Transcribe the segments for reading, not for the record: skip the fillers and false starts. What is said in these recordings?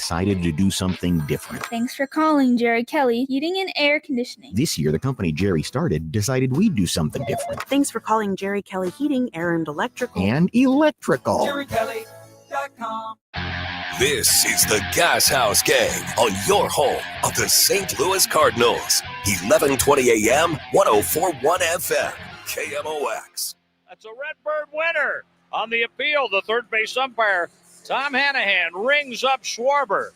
decided to do something different. Thanks for calling, Jerry Kelly Heating and Air Conditioning. This year, the company Jerry started decided we'd do something different. Thanks for calling Jerry Kelly Heating, Air, and Electrical. And electrical. JerryKelly.com. This is the Gashouse Gang on your home of the St. Louis Cardinals. 1120 AM, 1041 FM, KMOX. That's a Redbird winner. On the appeal, the third base umpire, Tom Hanahan, rings up Schwarber.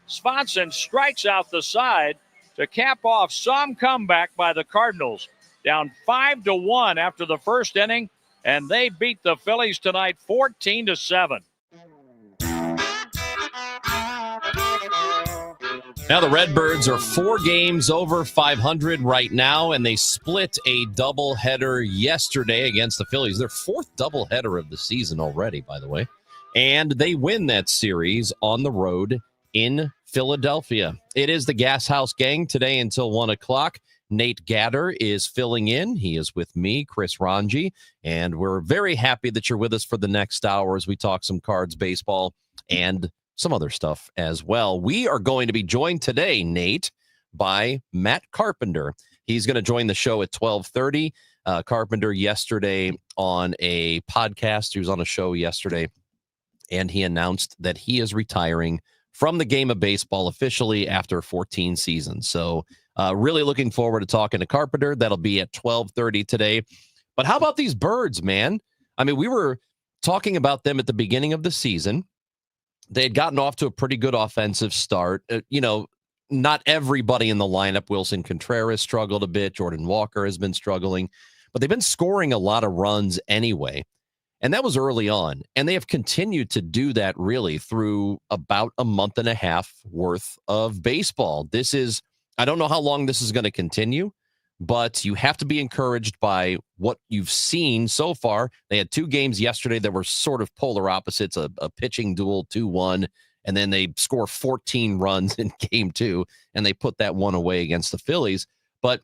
Swanson strikes out the side to cap off some comeback by the Cardinals. Down 5-1 after the first inning, and they beat the Phillies tonight 14-7. Now the Redbirds are 4 games over 500 right now, and they split a doubleheader yesterday against the Phillies. Their 4th doubleheader of the season already, by the way. And they win that series on the road in Philadelphia. It is the Gashouse Gang today until 1 o'clock. Nate Gatter is filling in. He is with me, Chris Ranji, and we're very happy that you're with us for the next hour as we talk some cards, baseball, and some other stuff as well. We are going to be joined today, Nate, by Matt Carpenter. He's going to join the show at 12:30. Carpenter yesterday on a podcast. He was on a show yesterday, and he announced that he is retiring from the game of baseball officially after 14 seasons. So really looking forward to talking to Carpenter. That'll be at 12:30 today. But how about these Birds, man? I mean, we were talking about them at the beginning of the season. They had gotten off to a pretty good offensive start. Not everybody in the lineup. Wilson Contreras struggled a bit. Jordan Walker has been struggling. But they've been scoring a lot of runs anyway. And that was early on. And they have continued to do that really through about a month and a half worth of baseball. I don't know how long this is going to continue, but you have to be encouraged by what you've seen so far. They had 2 games yesterday that were sort of polar opposites, a pitching duel 2-1, and then they score 14 runs in game 2, and they put that one away against the Phillies. But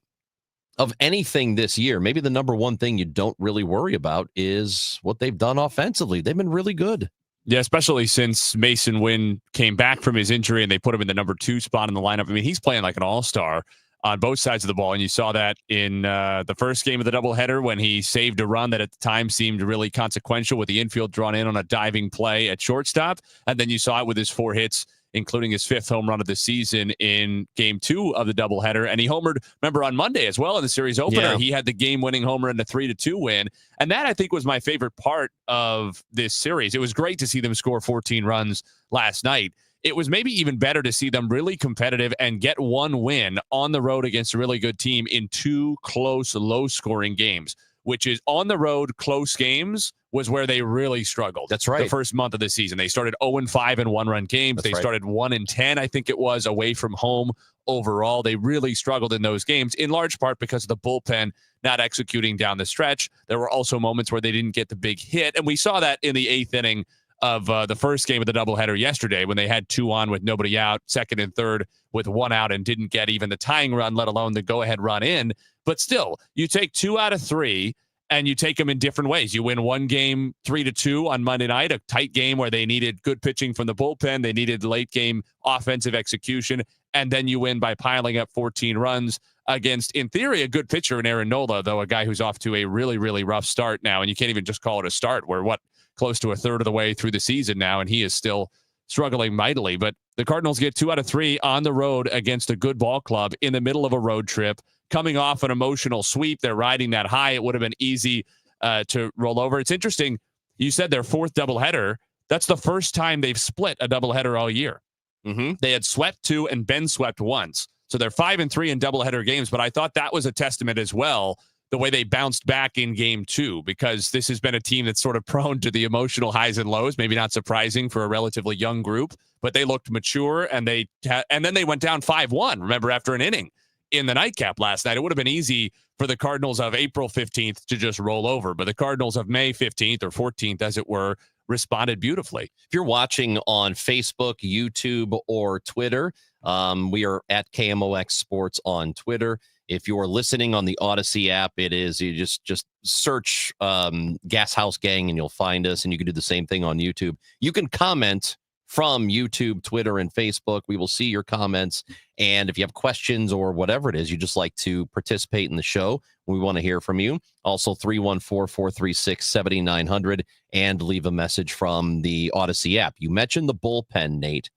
of anything this year, maybe the number one thing you don't really worry about is what they've done offensively. They've been really good. Yeah, especially since Mason Wynn came back from his injury and they put him in the number 2 spot in the lineup. I mean, he's playing like an all-star on both sides of the ball, and you saw that in the first game of the doubleheader when he saved a run that at the time seemed really consequential with the infield drawn in on a diving play at shortstop, and then you saw it with his 4 hits, including his 5th home run of the season in game 2 of the doubleheader, and he homered, remember, on Monday as well in the series opener. Yeah. He had the game-winning homer in the 3-2 win, and that, I think, was my favorite part of this series. It was great to see them score 14 runs last night. It was maybe even better to see them really competitive and get one win on the road against a really good team in 2 close, low-scoring games, which is on the road close games was where they really struggled. That's right. The first month of the season. They started 0-5 in one-run games. They started 1-10, I think it was, away from home overall. They really struggled in those games, in large part because of the bullpen not executing down the stretch. There were also moments where they didn't get the big hit, and we saw that in the 8th inning of the first game of the doubleheader yesterday when they had 2 on with nobody out, 2nd and 3rd with 1 out, and didn't get even the tying run, let alone the go-ahead run in. But still, you take 2 out of 3, and you take them in different ways. You win one game 3-2 on Monday night, a tight game where they needed good pitching from the bullpen. They needed late-game offensive execution, and then you win by piling up 14 runs against, in theory, a good pitcher in Aaron Nola, though a guy who's off to a really, really rough start now, and you can't even just call it a start. We're, close to a third of the way through the season now, and he is still struggling mightily. But the Cardinals get 2 out of 3 on the road against a good ball club in the middle of a road trip, coming off an emotional sweep. They're riding that high. It would have been easy to roll over. It's interesting. You said their 4th doubleheader. That's the first time they've split a doubleheader all year. Mm-hmm. They had swept 2 and been swept once. So they're 5-3 in doubleheader games. But I thought that was a testament as well, the way they bounced back in game 2, because this has been a team that's sort of prone to the emotional highs and lows. Maybe not surprising for a relatively young group, but they looked mature, and and then they went down 5-1. Remember, after an inning in the nightcap last night, it would have been easy for the Cardinals of April 15th to just roll over, but the Cardinals of May 15th or 14th, as it were, responded beautifully. If you're watching on Facebook, YouTube, or Twitter, we are at KMOX Sports on Twitter. If you're listening on the Odyssey app, it is, you just search Gashouse Gang and you'll find us, and you can do the same thing on YouTube. You can comment from YouTube, Twitter, and Facebook. We will see your comments. And if you have questions or whatever it is, you just like to participate in the show, we want to hear from you. Also, 314-436-7900 and leave a message from the Odyssey app. You mentioned the bullpen, Nate.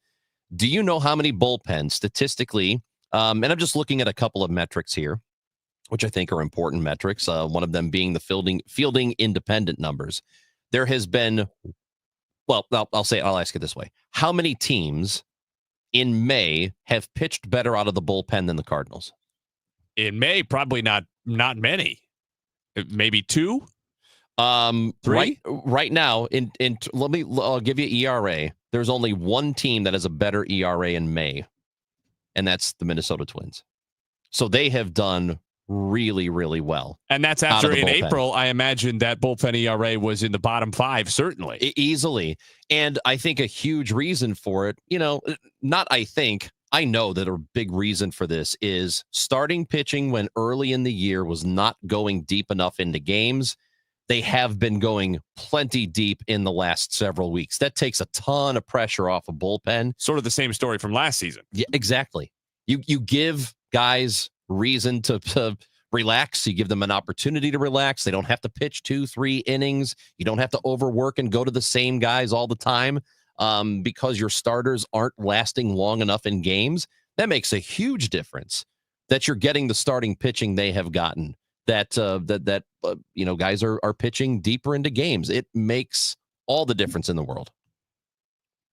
Do you know how many bullpens statistically, and I'm just looking at a couple of metrics here, which I think are important metrics, one of them being the fielding independent numbers. There has been, well, I'll ask it this way. How many teams in May have pitched better out of the bullpen than the Cardinals? In May, probably not many. Maybe 2? 3? Right now, I'll give you ERA. There's only one team that has a better ERA in May, and that's the Minnesota Twins. So they have done really, really well. And that's after in April, I imagine that bullpen ERA was in the bottom 5, certainly. Easily. And I think a huge reason for it, I know that a big reason for this is starting pitching when early in the year was not going deep enough into games. They have been going plenty deep in the last several weeks. That takes a ton of pressure off a bullpen. Sort of the same story from last season. Yeah, exactly. You give guys reason to relax. You give them an opportunity to relax. They don't have to pitch 2-3 innings. You don't have to overwork and go to the same guys all the time because your starters aren't lasting long enough in games. That makes a huge difference that you're getting the starting pitching they have gotten, that guys are pitching deeper into games. It makes all the difference in the world.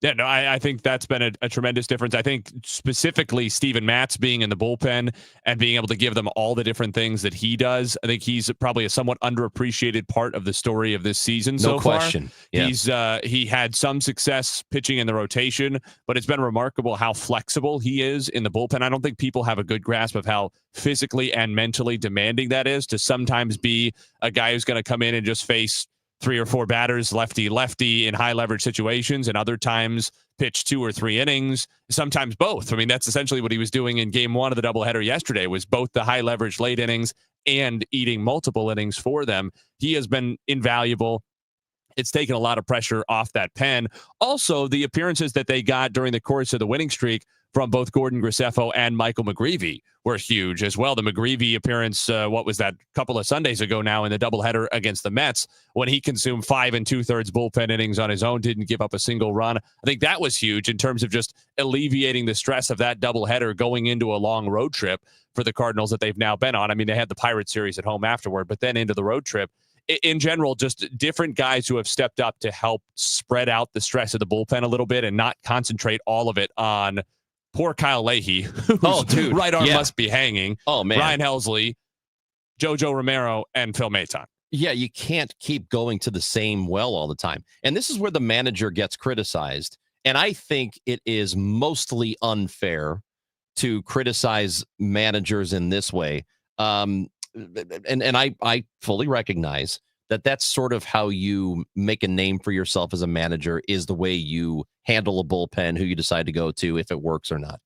Yeah, no, I think that's been a tremendous difference. I think specifically Steven Matz being in the bullpen and being able to give them all the different things that he does. I think he's probably a somewhat underappreciated part of the story of this season so far. No question. Yeah. He had some success pitching in the rotation, but it's been remarkable how flexible he is in the bullpen. I don't think people have a good grasp of how physically and mentally demanding that is to sometimes be a guy who's going to come in and just face 3 or 4 batters, lefty in high leverage situations, and other times pitch 2 or 3 innings, sometimes both. I mean, that's essentially what he was doing in game 1 of the doubleheader yesterday, was both the high leverage late innings and eating multiple innings for them. He has been invaluable. It's taken a lot of pressure off that pen. Also, the appearances that they got during the course of the winning streak from both Gordon Graceffo and Michael McGreevy were huge as well. The McGreevy appearance, what was that, couple of Sundays ago now in the doubleheader against the Mets, when he consumed 5 2/3 bullpen innings on his own, didn't give up a single run. I think that was huge in terms of just alleviating the stress of that doubleheader going into a long road trip for the Cardinals that they've now been on. I mean, they had the Pirates series at home afterward, but then into the road trip. In general, just different guys who have stepped up to help spread out the stress of the bullpen a little bit and not concentrate all of it on poor Kyle Leahy, whose right arm must be hanging. Oh, man. Ryan Helsley, Jojo Romero, and Phil Maton. Yeah, you can't keep going to the same well all the time. And this is where the manager gets criticized. And I think it is mostly unfair to criticize managers in this way. And I fully recognize that that's sort of how you make a name for yourself as a manager, is the way you handle a bullpen, who you decide to go to, if it works or not.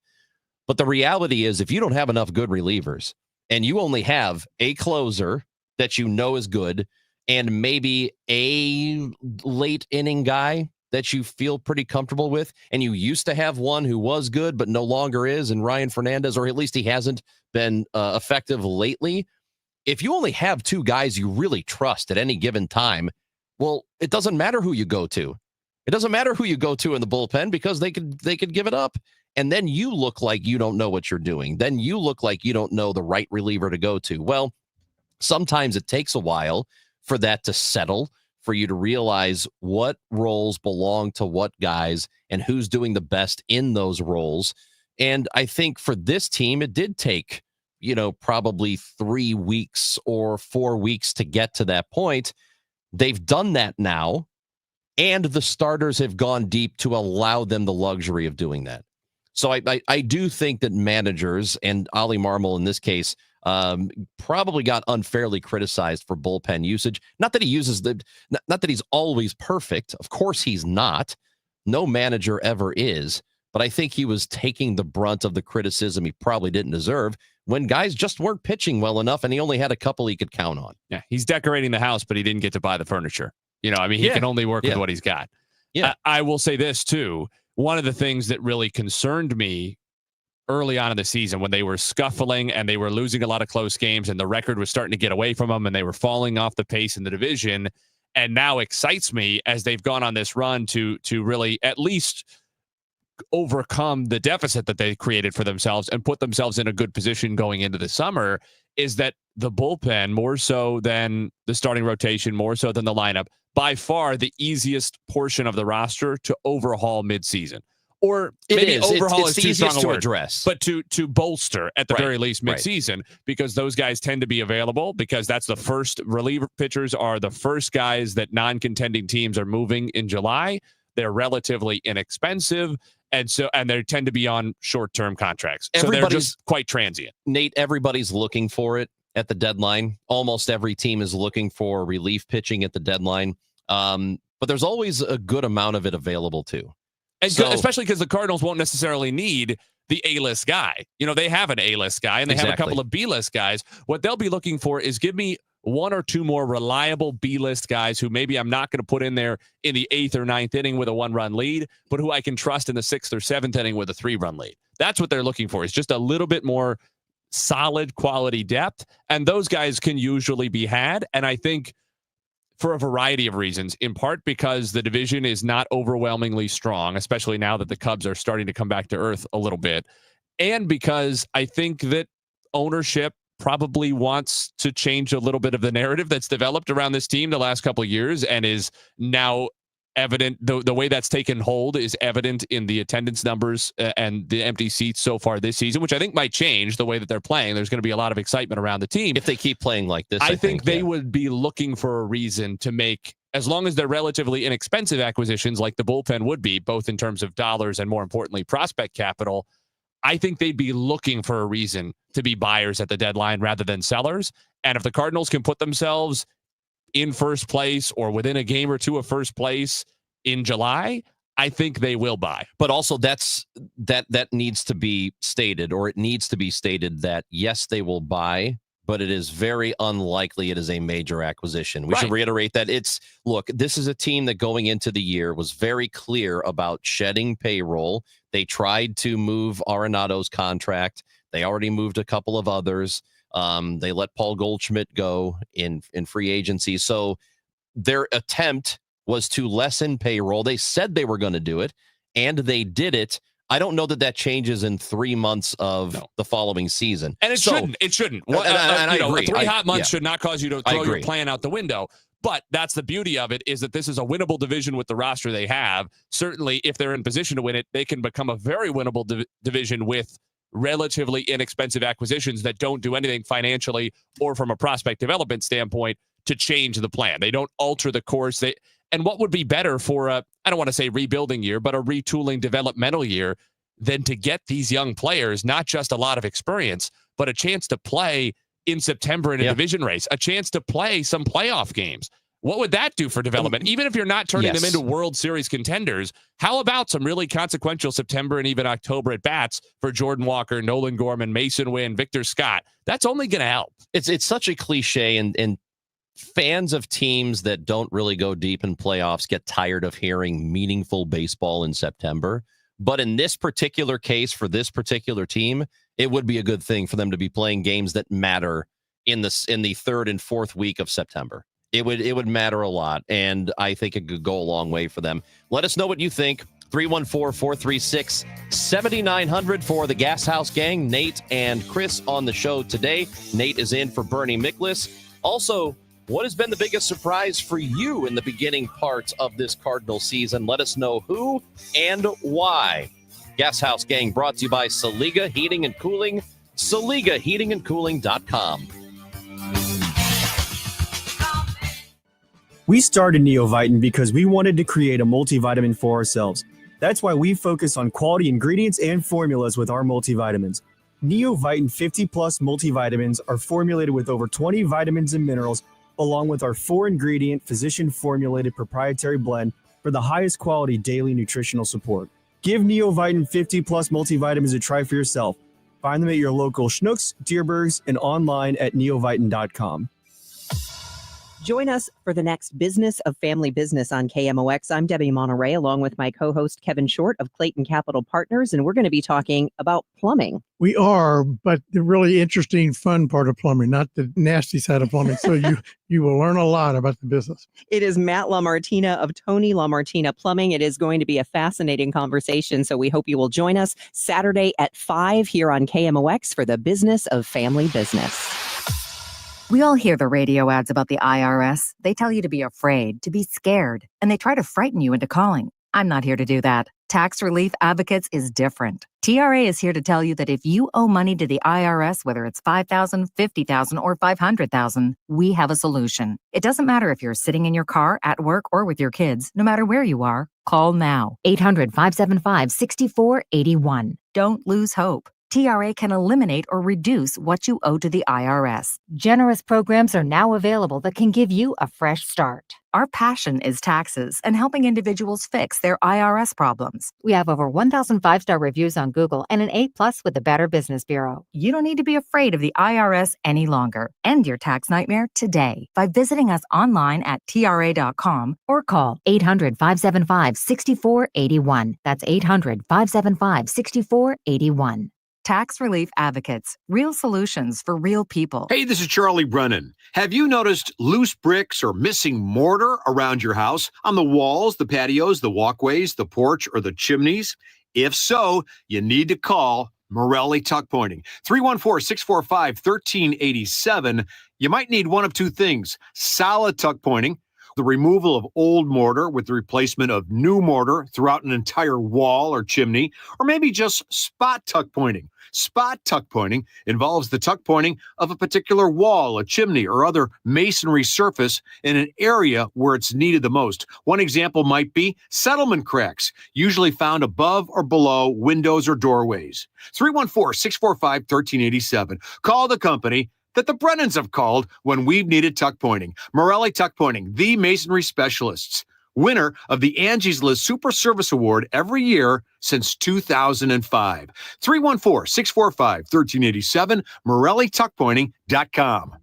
But the reality is, if you don't have enough good relievers and you only have a closer that you know is good and maybe a late inning guy that you feel pretty comfortable with, and you used to have one who was good but no longer is, and Ryan Fernandez, or at least he hasn't been effective lately. If you only have 2 guys you really trust at any given time, well, it doesn't matter who you go to. It doesn't matter who you go to in the bullpen, because they could give it up. And then you look like you don't know what you're doing. Then you look like you don't know the right reliever to go to. Well, sometimes it takes a while for that to settle, for you to realize what roles belong to what guys and who's doing the best in those roles. And I think for this team, it did take, probably 3 weeks or 4 weeks to get to that point. They've done that now, and the starters have gone deep to allow them the luxury of doing that. So I do think that managers, and Ollie Marmol in this case, probably got unfairly criticized for bullpen usage. Not that he uses not that he's always perfect. Of course he's not. No manager ever is. But I think he was taking the brunt of the criticism he probably didn't deserve when guys just weren't pitching well enough, and he only had a couple he could count on. Yeah, he's decorating the house, but he didn't get to buy the furniture. He can only work with what he's got. Yeah. I will say this, too. one of the things that really concerned me early on in the season when they were scuffling and they were losing a lot of close games and the record was starting to get away from them and they were falling off the pace in the division, and now excites me as they've gone on this run to really at least overcome the deficit that they created for themselves and put themselves in a good position going into the summer, is that the bullpen, more so than the starting rotation, more so than the lineup, by far the easiest portion of the roster to overhaul midseason. Or maybe overhaul is too strong a word, address, but to bolster at the very least midseason, because those guys tend to be available, because that's the first reliever pitchers are the first guys that non-contending teams are moving in July. They're relatively inexpensive, and they tend to be on short-term contracts. So they're just quite transient. Nate, everybody's looking for it at the deadline. Almost every team is looking for relief pitching at the deadline. But there's always a good amount of it available too. And especially because the Cardinals won't necessarily need the A-list guy. They have an A-list guy, and they have a couple of B-list guys. What they'll be looking for is give me one or two more reliable B-list guys who maybe I'm not going to put in there in the 8th or 9th inning with a 1-run lead, but who I can trust in the 6th or 7th inning with a 3-run lead. That's what they're looking for, is just a little bit more solid quality depth, and those guys can usually be had. And I think for a variety of reasons, in part because the division is not overwhelmingly strong, especially now that the Cubs are starting to come back to earth a little bit. And because I think that ownership probably wants to change a little bit of the narrative that's developed around this team the last couple of years, and is now evident. The way that's taken hold is evident in the attendance numbers and the empty seats so far this season, which I think might change the way that they're playing. There's going to be a lot of excitement around the team if they keep playing like this. I think they would be looking for a reason to make, as long as they're relatively inexpensive acquisitions like the bullpen would be, both in terms of dollars and more importantly prospect capital. I think they'd be looking for a reason to be buyers at the deadline rather than sellers. And if the Cardinals can put themselves in first place or within a game or two of first place in July, I think they will buy. But also that needs to be stated, or it needs to be stated that yes, they will buy, but it is very unlikely it is a major acquisition. We should reiterate that this is a team that going into the year was very clear about shedding payroll. They tried to move Arenado's contract. They already moved a couple of others. They let Paul Goldschmidt go in free agency. So their attempt was to lessen payroll. They said they were going to do it, and they did it. I don't know that changes in 3 months of the following season. And it shouldn't. It shouldn't. I agree. 3 hot months should not cause you to throw your plan out the window. But that's the beauty of it, is that this is a winnable division with the roster they have. Certainly, if they're in position to win it, they can become a very winnable division with relatively inexpensive acquisitions that don't do anything financially or from a prospect development standpoint to change the plan. They don't alter the course. And what would be better for I don't want to say rebuilding year, but a retooling developmental year than to get these young players, not just a lot of experience, but a chance to play in September in a division race, a chance to play some playoff games. What would that do for development? Even if you're not turning them into World Series contenders, how about some really consequential September and even October at bats for Jordan Walker, Nolan Gorman, Mason Wynn, Victor Scott? That's only going to help. It's such a cliche, and fans of teams that don't really go deep in playoffs get tired of hearing meaningful baseball in September. But in this particular case, for this particular team, it would be a good thing for them to be playing games that matter in the 3rd and 4th week of September. It would matter a lot, and I think it could go a long way for them. Let us know what you think. 314-436-7900 for the Gashouse Gang. Nate and Chris on the show today. Nate is in for Bernie Miklas. Also, what has been the biggest surprise for you in the beginning parts of this Cardinal season? Let us know who and why. Gashouse Gang brought to you by Saliga Heating and Cooling, SaligaHeatingandCooling.com. We started Neovitin because we wanted to create a multivitamin for ourselves. That's why we focus on quality ingredients and formulas with our multivitamins. Neovitin 50-plus multivitamins are formulated with over 20 vitamins and minerals, along with our 4-ingredient, physician-formulated proprietary blend for the highest quality daily nutritional support. Give Neovitin 50-plus multivitamins a try for yourself. Find them at your local Schnucks, Dierbergs, and online at neovitin.com. Join us for the next Business of Family Business on KMOX. I'm Debbie Monterey, along with my co-host Kevin Short of Clayton Capital Partners, and we're going to be talking about plumbing. We are, but the really interesting, fun part of plumbing, not the nasty side of plumbing. So you will learn a lot about the business. It is Matt LaMartina of Tony LaMartina Plumbing. It is going to be a fascinating conversation, so we hope you will join us Saturday at 5 here on KMOX for the Business of Family Business. We all hear the radio ads about the IRS. They tell you to be afraid, to be scared, and they try to frighten you into calling. I'm not here to do that. Tax Relief Advocates is different. TRA is here to tell you that if you owe money to the IRS, whether it's $5,000, $50,000, or $500,000, we have a solution. It doesn't matter if you're sitting in your car, at work, or with your kids. No matter where you are, call now. 800-575-6481. Don't lose hope. TRA can eliminate or reduce what you owe to the IRS. Generous programs are now available that can give you a fresh start. Our passion is taxes and helping individuals fix their IRS problems. We have over 1,000 5-star reviews on Google and an A+ with the Better Business Bureau. You don't need to be afraid of the IRS any longer. End your tax nightmare today by visiting us online at TRA.com or call 800-575-6481. That's 800-575-6481. Tax Relief Advocates, real solutions for real people. Hey, this is Charlie Brennan. Have you noticed loose bricks or missing mortar around your house, on the walls, the patios, the walkways, the porch, or the chimneys? If so, you need to call Morelli Tuck Pointing. 314-645-1387. You might need one of two things: solid tuck pointing, the removal of old mortar with the replacement of new mortar throughout an entire wall or chimney, or maybe just spot tuck pointing. Spot tuck pointing involves the tuck pointing of a particular wall, a chimney, or other masonry surface in an area where it's needed the most. One example might be settlement cracks, usually found above or below windows or doorways. 314-645-1387. Call the company that the Brennans have called when we've needed tuck pointing. Morelli Tuck Pointing, the masonry specialists. Winner of the Angie's List Super Service Award every year since 2005. 314-645-1387, MorelliTuckPointing.com.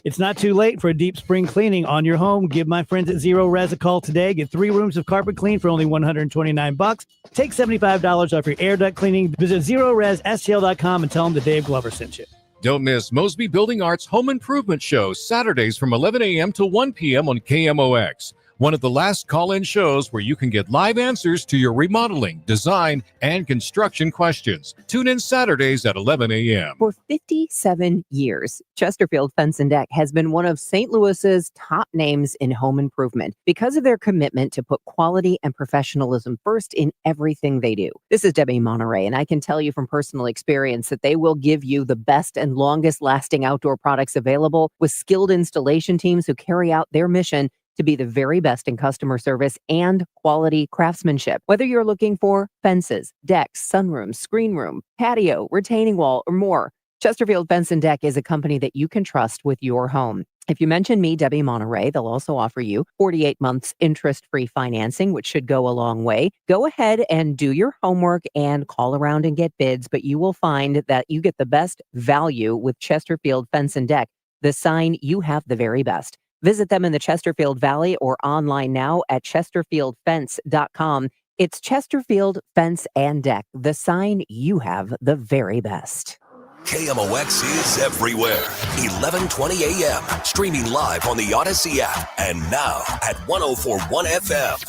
It's not too late for a deep spring cleaning on your home. Give my friends at Zero Res a call today. Get 3 rooms of carpet clean for only $129. Take $75 off your air duct cleaning. Visit ZeroResSTL.com and tell them that Dave Glover sent you. Don't miss Mosby Building Arts Home Improvement Shows Saturdays from 11 a.m. to 1 p.m. on KMOX. One of the last call-in shows where you can get live answers to your remodeling, design, and construction questions. Tune in Saturdays at 11 a.m. For 57 years, Chesterfield Fence and Deck has been one of St. Louis's top names in home improvement because of their commitment to put quality and professionalism first in everything they do. This is Debbie Monterey, and I can tell you from personal experience that they will give you the best and longest lasting outdoor products available with skilled installation teams who carry out their mission to be the very best in customer service and quality craftsmanship. Whether you're looking for fences, decks, sunrooms, screen room, patio, retaining wall, or more, Chesterfield Fence and Deck is a company that you can trust with your home. If you mention me, Debbie Monterey, they'll also offer you 48 months interest-free financing, which should go a long way. Go ahead and do your homework and call around and get bids, but you will find that you get the best value with Chesterfield Fence and Deck, the sign you have the very best. Visit them in the Chesterfield Valley or online now at chesterfieldfence.com. It's Chesterfield Fence and Deck, the sign you have the very best. KMOX is everywhere. 11:20 a.m. Streaming live on the Odyssey app and now at 104.1 FM.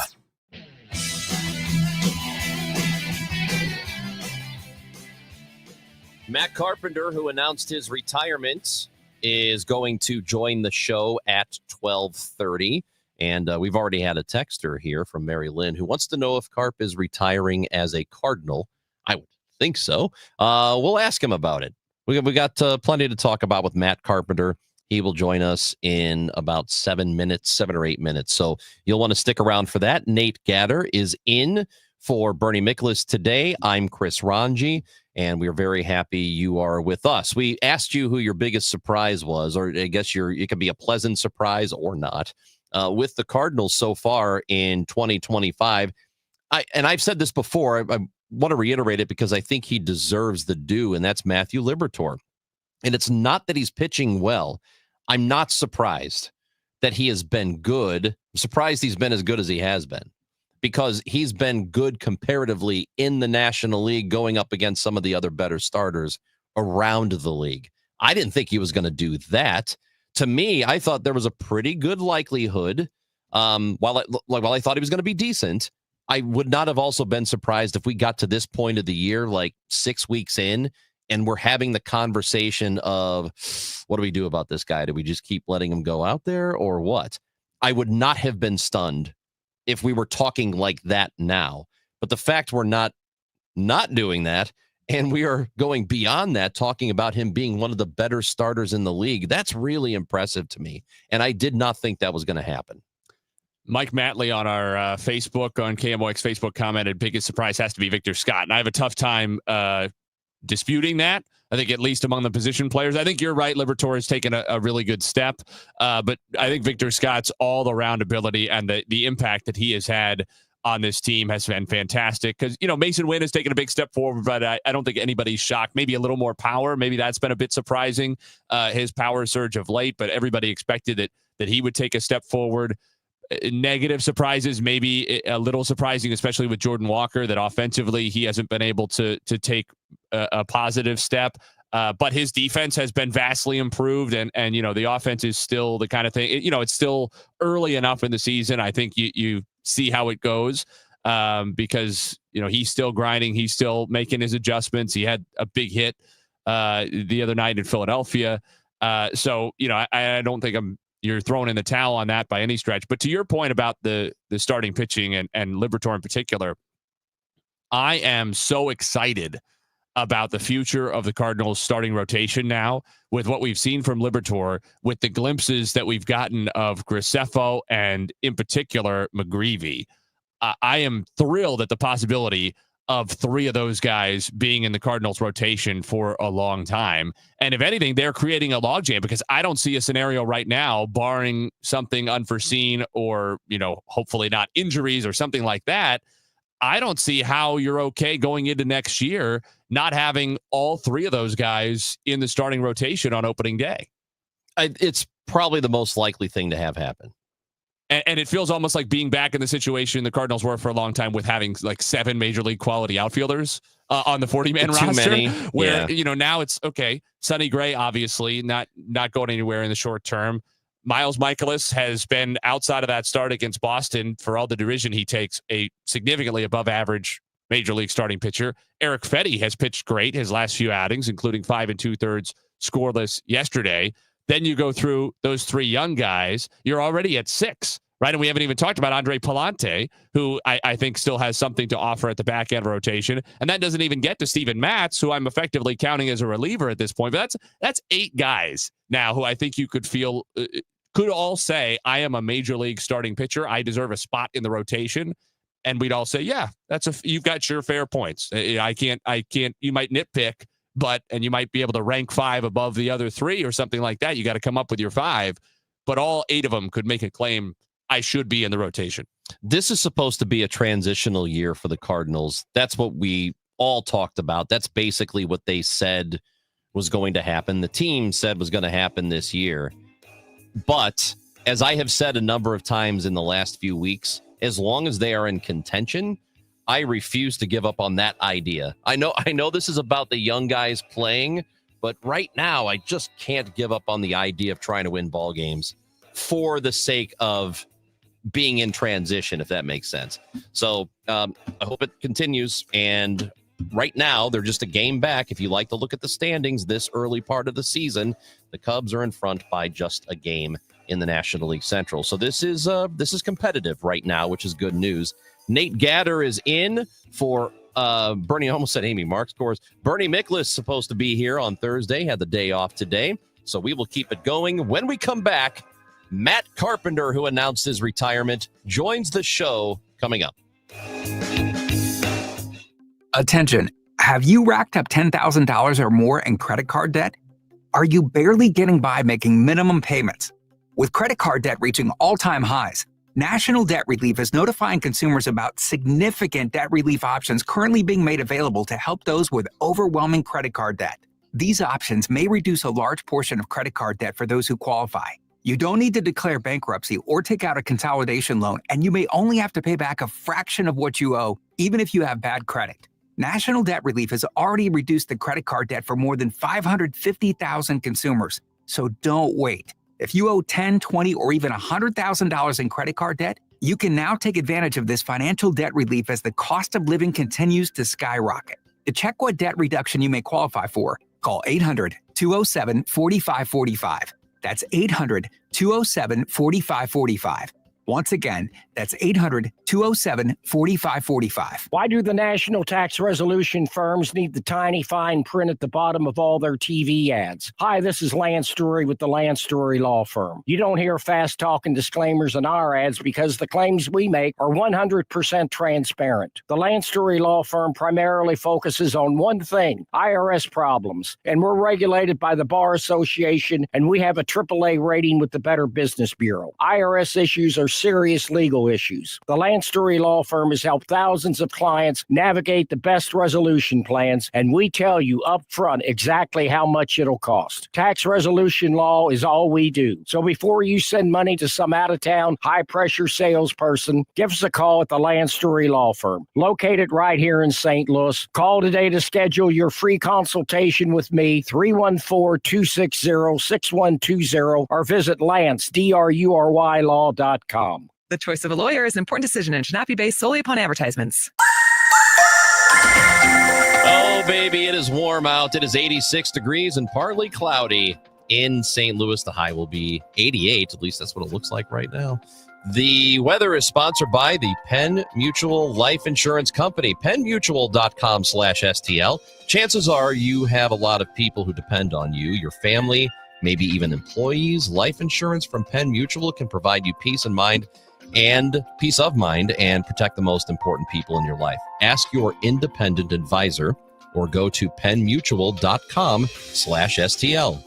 Matt Carpenter, who announced his retirement, is going to join the show at 12:30. And we've already had a texter here from Mary Lynn who wants to know if Carp is retiring as a Cardinal. I would think so. We'll ask him about it. We got plenty to talk about with Matt Carpenter. He will join us in about 7 or 8 minutes. So you'll want to stick around for that. Nate Gatter is in for Bernie Miklasz today. I'm Chris Ranji, and we're very happy you are with us. We asked you who your biggest surprise was, or I guess it could be a pleasant surprise or not, with the Cardinals so far in 2025. I've said this before. I want to reiterate it because I think he deserves the due, and that's Matthew Liberatore. And it's not that he's pitching well. I'm not surprised. that he has been good. I'm surprised he's been as good as he has been, because he's been good comparatively in the National League going up against some of the other better starters around the league. I didn't think he was going to do that. To me, I thought there was a pretty good likelihood. While I thought he was going to be decent, I would not have also been surprised if we got to this point of the year, like 6 weeks in, and we're having the conversation of, what do we do about this guy? Do we just keep letting him go out there or what? I would not have been stunned if we were talking like that now. But the fact we're not doing that, and we are going beyond that, talking about him being one of the better starters in the league, that's really impressive to me. And I did not think that was going to happen. Mike Matley on our Facebook, on KMOX Facebook, commented, biggest surprise has to be Victor Scott. And I have a tough time disputing that. I think at least among the position players, I think you're right. Liberatore has taken a really good step. But I think Victor Scott's all-around ability and the impact that he has had on this team has been fantastic. Because, Mason Wynn has taken a big step forward, but I don't think anybody's shocked. Maybe a little more power. Maybe that's been a bit surprising, his power surge of late. But everybody expected that he would take a step forward. Negative surprises, maybe a little surprising, especially with Jordan Walker, that offensively he hasn't been able to take a positive step. But his defense has been vastly improved, and the offense is still the kind of thing. It's still early enough in the season. I think you see how it goes, because he's still grinding, he's still making his adjustments. He had a big hit the other night in Philadelphia, so I don't think you're throwing in the towel on that by any stretch. But to your point about the starting pitching and Liberatore in particular, I am so excited about the future of the Cardinals starting rotation now, with what we've seen from Liberatore, with the glimpses that we've gotten of Graceffo and in particular McGreevy. I am thrilled at the possibility of three of those guys being in the Cardinals rotation for a long time. And if anything, they're creating a logjam, because I don't see a scenario right now, barring something unforeseen or, hopefully not injuries or something like that. I don't see how you're okay going into next year not having all three of those guys in the starting rotation on opening day. It's probably the most likely thing to have happen. And it feels almost like being back in the situation the Cardinals were for a long time, with having like 7 major league quality outfielders on the 40-man roster. Many. Where, now it's okay. Sonny Gray, obviously not going anywhere in the short term. Miles Michaelis has been outside of that start against Boston for all the derision he takes, a significantly above average major league starting pitcher. Eric Fetty has pitched great his last few outings, including 5 2/3 scoreless yesterday. Then you go through those 3 young guys, you're already at 6, right? And we haven't even talked about Andre Palante, who I think still has something to offer at the back end of rotation. And that doesn't even get to Steven Matz, who I'm effectively counting as a reliever at this point. But that's 8 guys now who I think you could feel could all say, I am a major league starting pitcher. I deserve a spot in the rotation. And we'd all say, yeah, you've got your fair points. I can't, you might nitpick, and you might be able to rank 5 above the other 3 or something like that. You got to come up with your 5, but all 8 of them could make a claim, I should be in the rotation. This is supposed to be a transitional year for the Cardinals. That's what we all talked about. That's basically what they said was going to happen. The team said was going to happen this year. But as I have said a number of times in the last few weeks, as long as they are in contention, I refuse to give up on that idea. I know this is about the young guys playing, but right now I just can't give up on the idea of trying to win ball games for the sake of being in transition, if that makes sense. So I hope it continues. And right now they're just a game back. If you like to look at the standings this early part of the season, the Cubs are in front by just a game in the National League Central. So this is competitive right now, which is good news. Nate Gatter is in for Bernie. Almost said Amy Marks, of course. Bernie Miklasz supposed to be here on Thursday, had the day off today. So we will keep it going. When we come back, Matt Carpenter, who announced his retirement, joins the show coming up. Attention. Have you racked up $10,000 or more in credit card debt? Are you barely getting by making minimum payments? With credit card debt reaching all-time highs, National Debt Relief is notifying consumers about significant debt relief options currently being made available to help those with overwhelming credit card debt. These options may reduce a large portion of credit card debt for those who qualify. You don't need to declare bankruptcy or take out a consolidation loan, and you may only have to pay back a fraction of what you owe, even if you have bad credit. National Debt Relief has already reduced the credit card debt for more than 550,000 consumers. So don't wait. If you owe $10, $20, or even $100,000 in credit card debt, you can now take advantage of this financial debt relief as the cost of living continues to skyrocket. To check what debt reduction you may qualify for, call 800-207-4545. That's 800-207-4545. Once again, that's 800-207-4545. Why do the national tax resolution firms need the tiny fine print at the bottom of all their TV ads? Hi, this is Lance Story with the Lance Story Law Firm. You don't hear fast-talking disclaimers in our ads because the claims we make are 100% transparent. The Lance Story Law Firm primarily focuses on one thing, IRS problems, and we're regulated by the Bar Association, and we have a AAA rating with the Better Business Bureau. IRS issues are serious legal issues. The Lance Story Law Firm has helped thousands of clients navigate the best resolution plans, and we tell you up front exactly how much it'll cost. Tax resolution law is all we do. So before you send money to some out-of-town, high-pressure salesperson, give us a call at the Lance Story Law Firm, located right here in St. Louis. Call today to schedule your free consultation with me, 314-260-6120, or visit LanceDruryLaw.com. The choice of a lawyer is an important decision and should not be based solely upon advertisements. Oh, baby, it is warm out. It is 86 degrees and partly cloudy in St. Louis. The high will be 88. At least that's what it looks like right now. The weather is sponsored by the Penn Mutual Life Insurance Company, PennMutual.com/STL. Chances are you have a lot of people who depend on you, your family, maybe even employees. Life insurance from Penn Mutual can provide you peace of mind and protect the most important people in your life. Ask your independent advisor or go to PennMutual.com/STL.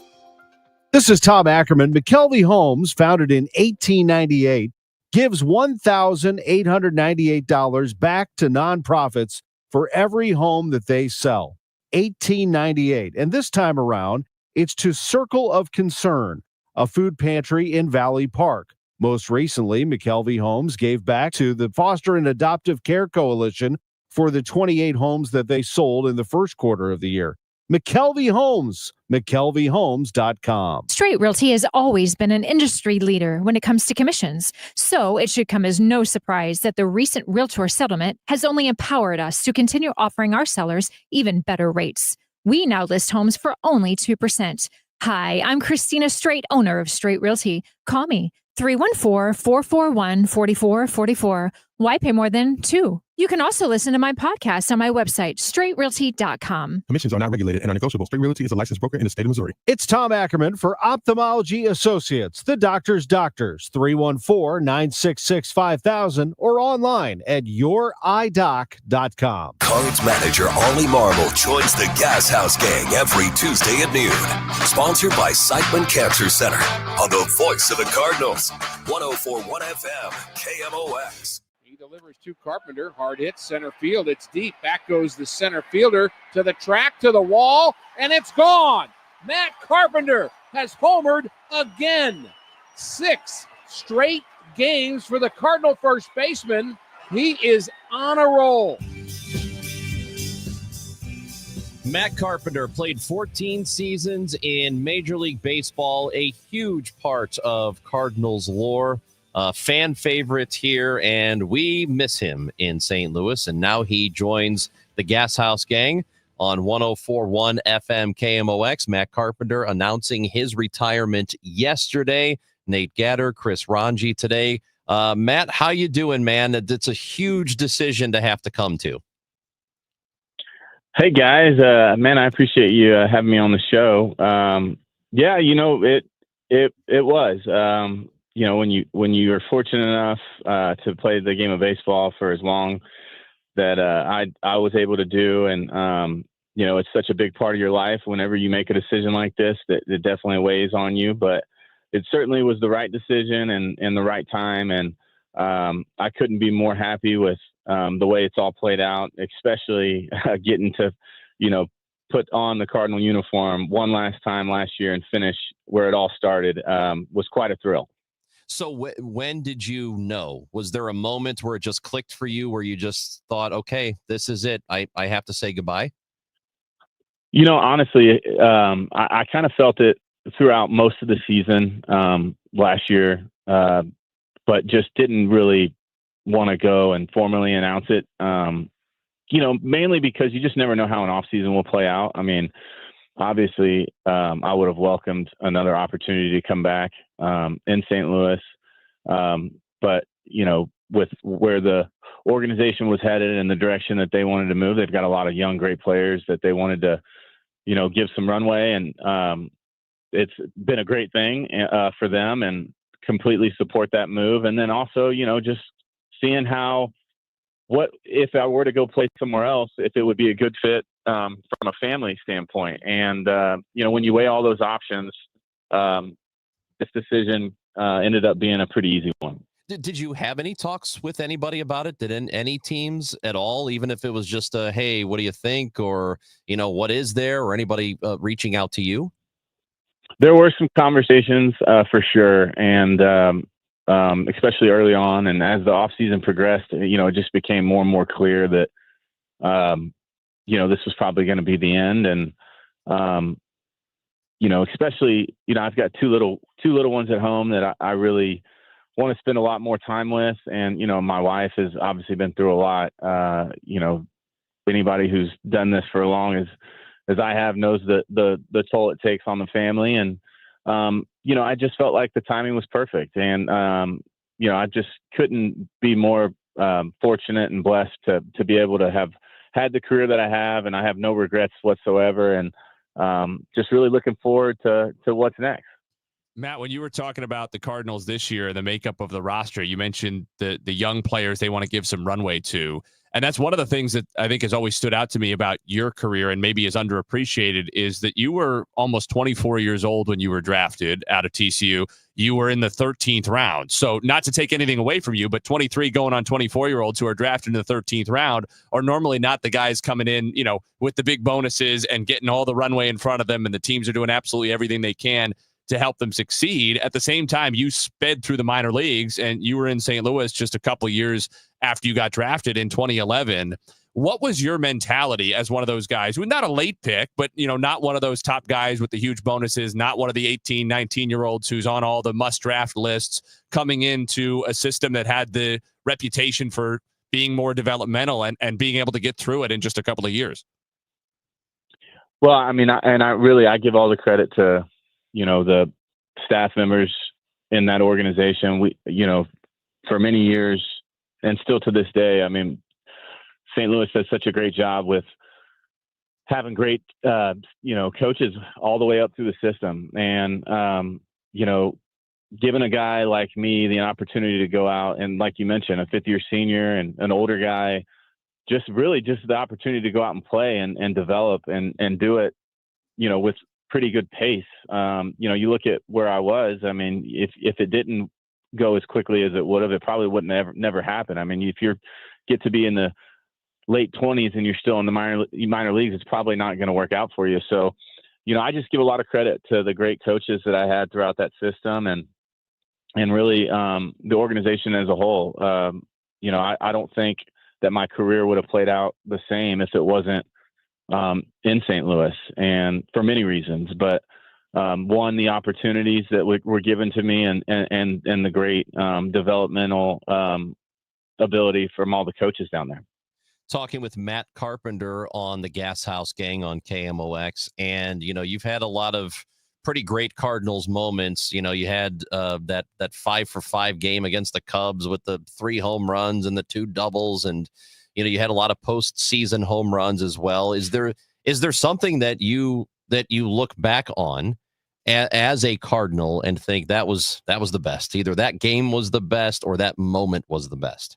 This is Tom Ackerman. McKelvey Homes, founded in 1898, gives $1,898 back to nonprofits for every home that they sell. 1898. And this time around, it's to Circle of Concern, a food pantry in Valley Park. Most recently, McKelvey Homes gave back to the Foster and Adoptive Care Coalition for the 28 homes that they sold in the first quarter of the year. McKelvey Homes, McKelveyHomes.com. Straight Realty has always been an industry leader when it comes to commissions, so it should come as no surprise that the recent Realtor settlement has only empowered us to continue offering our sellers even better rates. We now list homes for only 2%. Hi, I'm Christina Straight, owner of Straight Realty. Call me, 314-441-4444. Why pay more than 2? You can also listen to my podcast on my website, straightrealty.com. Commissions are not regulated and are negotiable. Straight Realty is a licensed broker in the state of Missouri. It's Tom Ackerman for Ophthalmology Associates, the doctor's doctors, 314-966-5000 or online at youridoc.com. Cards manager Ollie Marble joins the Gashouse Gang every Tuesday at noon. Sponsored by Siteman Cancer Center on the voice of the Cardinals, 104.1 FM, KMOX. He delivers to Carpenter. Hard hit, center field. It's deep. Back goes the center fielder to the track, to the wall, and it's gone. Matt Carpenter has homered again. 6 straight games for the Cardinal first baseman. He is on a roll. Matt Carpenter played 14 seasons in Major League Baseball, a huge part of Cardinals lore. Fan favorite here, and we miss him in St. Louis. And now he joins the Gashouse Gang on 104.1 FM KMOX. Matt Carpenter announcing his retirement yesterday. Nate Gatter, Chris Ranji today. Matt, how you doing, man? It's a huge decision to have to come to. Hey guys, man, I appreciate you having me on the show. Yeah, you know, it was. You know, when you are fortunate enough to play the game of baseball for as long that I was able to do, and you know, it's such a big part of your life. Whenever you make a decision like this, that it definitely weighs on you. But it certainly was the right decision and the right time, and I couldn't be more happy with the way it's all played out. Especially getting to, you know, put on the Cardinal uniform one last time last year and finish where it all started was quite a thrill. So when did you know? Was there a moment where it just clicked for you, where you just thought, okay, this is it, I have to say goodbye? Honestly, I kind of felt it throughout most of the season last year, but just didn't really want to go and formally announce it. Mainly because you just never know how an off season will play out. I mean, obviously, I would have welcomed another opportunity to come back in St. Louis. But, with where the organization was headed and the direction that they wanted to move, they've got a lot of young, great players that they wanted to, give some runway. And it's been a great thing for them, and completely support that move. And then also, just seeing what if I were to go play somewhere else, if it would be a good fit from a family standpoint. And, when you weigh all those options, this decision ended up being a pretty easy one. Did you have any talks with anybody about it? Did any teams at all, even if it was just a, hey, what do you think? Or, what is there? Or anybody reaching out to you? There were some conversations for sure. And especially early on. And as the off season progressed, it just became more and more clear that, this was probably going to be the end. And, especially, I've got two little ones at home that I really want to spend a lot more time with. And, my wife has obviously been through a lot. Anybody who's done this for as long as I have knows the toll it takes on the family. And, I just felt like the timing was perfect. And, I just couldn't be more fortunate and blessed to be able to have had the career that I have, and I have no regrets whatsoever. And just really looking forward to what's next. Matt, when you were talking about the Cardinals this year and the makeup of the roster, you mentioned the young players they want to give some runway to. And that's one of the things that I think has always stood out to me about your career, and maybe is underappreciated, is that you were almost 24 years old when you were drafted out of TCU. You were in the 13th round. So not to take anything away from you, but 23 going on 24-year-olds who are drafted in the 13th round are normally not the guys coming in, with the big bonuses and getting all the runway in front of them, and the teams are doing absolutely everything they can to help them succeed. At the same time, you sped through the minor leagues, and you were in St. Louis just a couple of years after you got drafted in 2011. What was your mentality as one of those guys who, not a late pick, but, not one of those top guys with the huge bonuses, not one of the 18, 19-year-olds who's on all the must-draft lists, coming into a system that had the reputation for being more developmental and being able to get through it in just a couple of years? Well, I mean, I give all the credit to, the staff members in that organization. We, for many years, and still to this day, I mean, St. Louis does such a great job with having great, coaches all the way up through the system. And, giving a guy like me the opportunity to go out and, like you mentioned, a fifth-year senior and an older guy, just the opportunity to go out and play and develop and do it, with pretty good pace. You look at where I was. I mean, if it didn't go as quickly as it would have, it probably wouldn't have never happened. I mean, if you get to be in the late 20s and you're still in the minor leagues, it's probably not going to work out for you. So, I just give a lot of credit to the great coaches that I had throughout that system, and really the organization as a whole. I don't think that my career would have played out the same if it wasn't in St. Louis, and for many reasons. But one, the opportunities that were given to me, and the great developmental ability from all the coaches down there. Talking with Matt Carpenter on the Gashouse Gang on KMOX, and you've had a lot of pretty great Cardinals moments. You had that 5-for-5 game against the Cubs with the 3 home runs and the 2 doubles, and you had a lot of postseason home runs as well. Is there something that you look back on as a Cardinal and think that was the best? Either that game was the best or that moment was the best.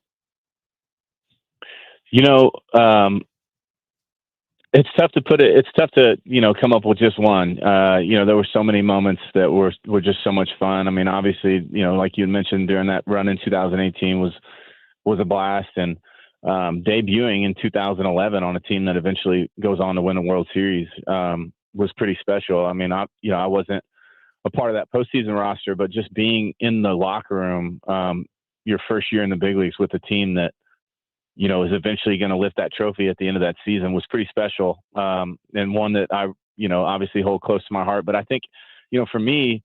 It's tough to put it. It's tough to come up with just one. There were so many moments that were just so much fun. I mean, obviously, like you had mentioned, during that run in 2018 was a blast, and debuting in 2011 on a team that eventually goes on to win a World Series was pretty special. I mean, I wasn't a part of that postseason roster, but just being in the locker room your first year in the big leagues with a team that, is eventually going to lift that trophy at the end of that season was pretty special. And one that I, obviously hold close to my heart. But I think, for me,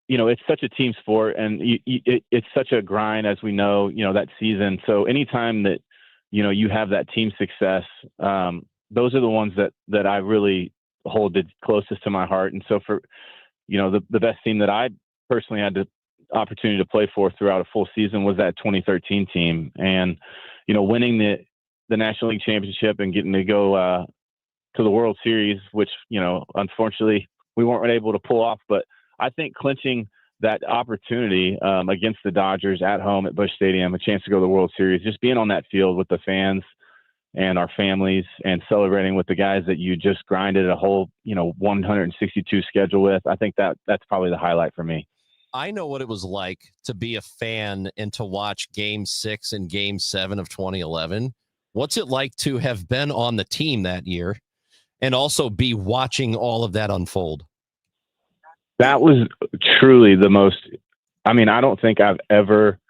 it's such a team sport, and it's such a grind, as we know, that season. So anytime that, you have that team success, those are the ones that I really hold the closest to my heart. And so for, the best team that I personally had the opportunity to play for throughout a full season was that 2013 team. And, winning the National League Championship and getting to go to the World Series, which, unfortunately we weren't able to pull off. But I think clinching that opportunity against the Dodgers at home at Busch Stadium, a chance to go to the World Series, just being on that field with the fans and our families and celebrating with the guys that you just grinded a whole, 162 schedule with, I think that's probably the highlight for me. I know what it was like to be a fan and to watch Game 6 and Game 7 of 2011. What's it like to have been on the team that year and also be watching all of that unfold? That was truly the most, I don't think I've ever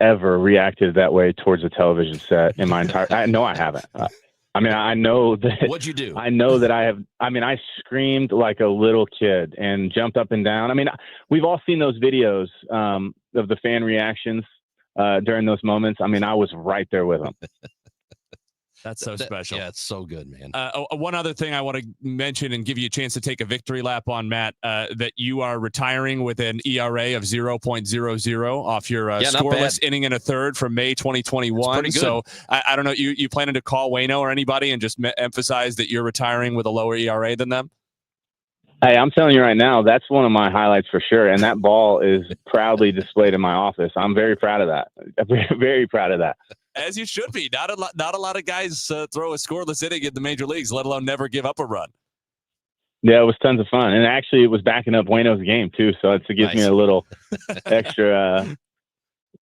reacted that way towards a television set in my entire, I haven't. I know that. What'd you do? I know that I have. I screamed like a little kid and jumped up and down. We've all seen those videos of the fan reactions during those moments. I was right there with them. That's so special. Yeah, it's so good, man. One other thing I want to mention and give you a chance to take a victory lap on, Matt, that you are retiring with an ERA of 0.00 off your scoreless inning and a third from May 2021. Pretty good. So I don't know, you planning to call Waino or anybody and just emphasize that you're retiring with a lower ERA than them? Hey, I'm telling you right now, that's one of my highlights for sure. And that ball is proudly displayed in my office. I'm very proud of that. I'm very proud of that. As you should be. Not a lot of guys throw a scoreless inning in the major leagues, let alone never give up a run. Yeah, it was tons of fun. And actually, it was backing up Waino's game, too. So it gives me a little extra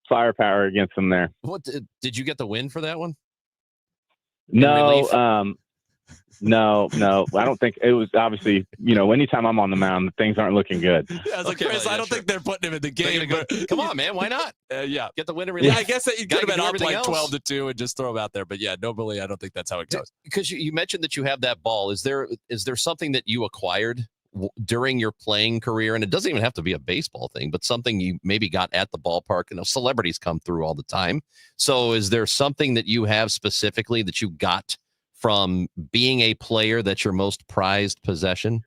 firepower against them there. What did you get the win for that one? No, no. I don't think it was, obviously, anytime I'm on the mound, things aren't looking good. Yeah, I was like, Chris, I don't think they're putting him in the game. Come on, man. Why not? Yeah. Get the win and Yeah, relief. I guess that you could have been up like else. 12-2 and just throw him out there. But yeah, normally I don't think that's how it goes. Because you mentioned that you have that ball. Is there something that you acquired during your playing career? And it doesn't even have to be a baseball thing, but something you maybe got at the ballpark. Celebrities come through all the time. So is there something that you have specifically that you got from being a player that's your most prized possession?